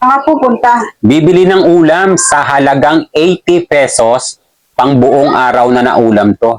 pupunta. Bibili ng ulam sa halagang 80 pesos, pang buong araw na naulam to.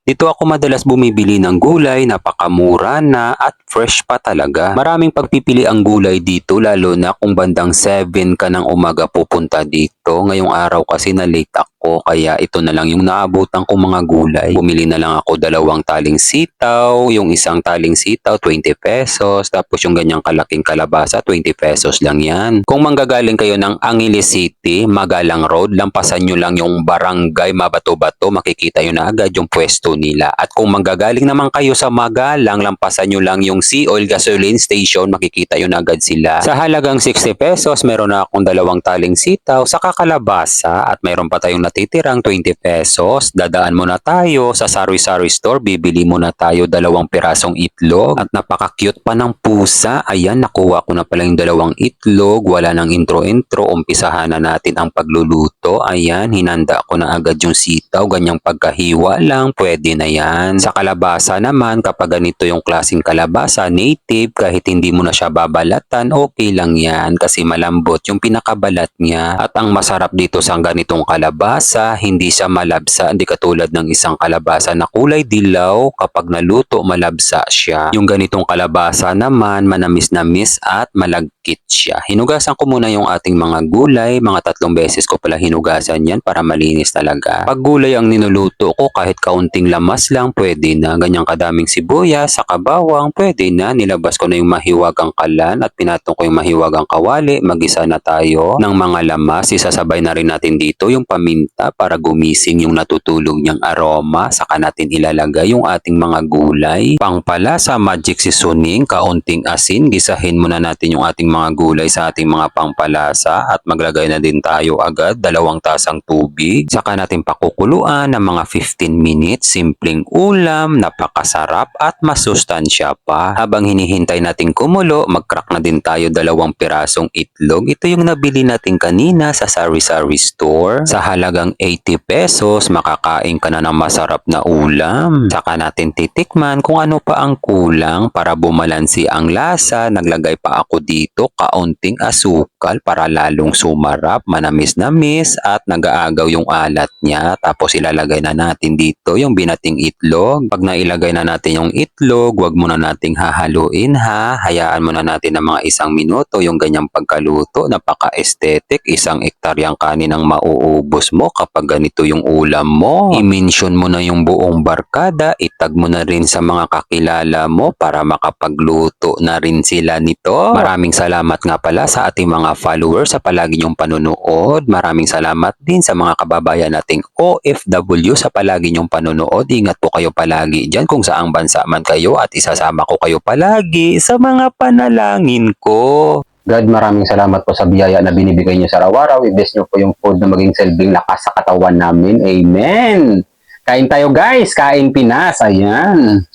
Dito ako madalas bumibili ng gulay, napakamura na at fresh pa talaga. Maraming pagpipili ang gulay dito lalo na kung bandang 7 ka ng umaga pupunta dito. Ngayong araw kasi na late ako kaya ito na lang yung naabutan kong mga gulay. Bumili na lang ako 2 taling sitaw, yung isang taling sitaw 20 pesos, tapos yung ganyang kalaking kalabasa 20 pesos lang yan. Kung manggagaling kayo ng Angeles City, Magalang Road, lampasan nyo lang yung barangay Mabato-Bato, makikita nyo na agad yung pwesto nila. At kung manggagaling naman kayo sa Magalang, lampasan nyo lang yung Sea Oil Gasoline Station, makikita nyo na agad sila. Sa halagang 60 pesos, meron na akong 2 taling sitaw, saka kalabasa, at meron pa tayong natitirang 20 pesos. Dadaan muna tayo sa Sari-Sari Store, bibili muna tayo 2 pirasong itlog, at napaka-cute pa ng pusa. Ayan, nakuha ko na pala yung 2 itlog, wala nang intro-intro, umpisahan na natin ang pagluluto. Ayan, hinanda ko na agad yung sitaw, ganyang pagkahiwa lang, pwede na yan. Sa kalabasa naman, kapag ganito yung klaseng kalabasa, native, kahit hindi mo na siya babalatan, okay lang yan kasi malambot yung pinakabalat niya. At ang masarap dito sa ganitong kalabasa, hindi siya malabsa, hindi katulad ng isang kalabasa na kulay dilaw, kapag naluto malabsa siya. Yung ganitong kalabasa naman, manamis-namis at malagkit siya. Hinugasan ko muna yung ating mga gulay, mga 3 beses ko pala hinugasan yan para malinis talaga. Pag gulay ang ninuluto ko, kahit kaunting lamas lang, pwede na. Ganyang kadaming sibuyas, saka bawang, pwede na. Nilabas ko na yung mahiwagang kalan at pinatong ko yung mahiwagang kawali. Magisa na tayo ng mga lamas. Isasabay na rin natin dito yung paminta para gumising yung natutulog niyang aroma. Saka natin ilalagay yung ating mga gulay. Pangpalasa, magic seasoning, kaunting asin. Gisahin muna natin yung ating mga gulay sa ating mga pangpalasa at maglagay na din tayo agad 2 tasang tubig. Saka natin pakukuluan ng mga 15 minutes. Simpleng ulam, napakasarap at masustansya pa. Habang hinihintay natin kumulo, mag-crack na din tayo 2 pirasong itlog. Ito yung nabili natin kanina sa Sari-Sari Store. Sa halagang 80 pesos, makakain ka na ng masarap na ulam. Saka natin titikman kung ano pa ang kulang para bumalansi ang lasa. Naglagay pa ako dito kaunting asukal para lalong sumarap, manamis-namis at nag-aagaw yung alat niya. Tapos ilalagay na natin dito yung binating itlog. Pag nailagay na natin yung itlog, wag muna nating hahaluin ha. Hayaan muna natin ng mga 1 minuto yung ganyang pagkaluto. Napaka-aesthetic. 1 hektaryang kanin ang mauubos mo kapag ganito yung ulam mo. I-mention mo na yung buong barkada. Itag mo na rin sa mga kakilala mo para makapagluto na rin sila nito. Maraming salamat nga pala sa ating mga followers sa palagi niyong panunood. Maraming salamat din sa mga kababayan nating OFW sa palagi niyong panunood. Ingat po kayo palagi dyan kung saang bansa man kayo at isasama ko kayo palagi sa mga panalangin ko. God, maraming salamat po sa biyaya na binibigay niyo sa araw-araw. I-bless niyo po yung food na maging silbing lakas sa katawan namin. Amen! Kain tayo guys! Kain Pinas! Ayan!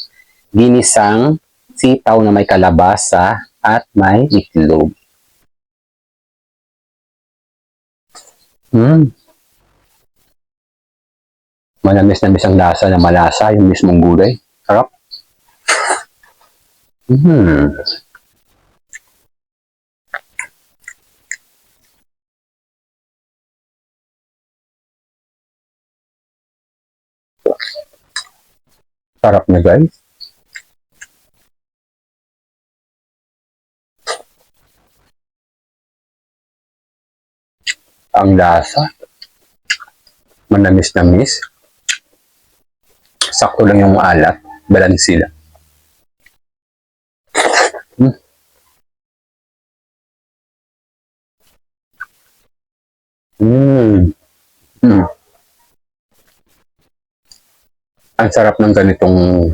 Ginisang sitaw na may kalabasa at may itlog. Manamis-namis ang lasa na malasa yung mismong gulay. Sarap. Sarap na guys. Ang lasa. Manamis-namis. Sakto lang yung alat. Balansi lang. Ang sarap ng ganitong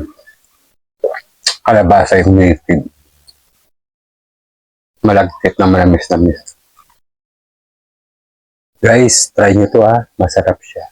kalabasa yung native. Malagkit na manamis-namis. Guys, try nyo to Masarap siya.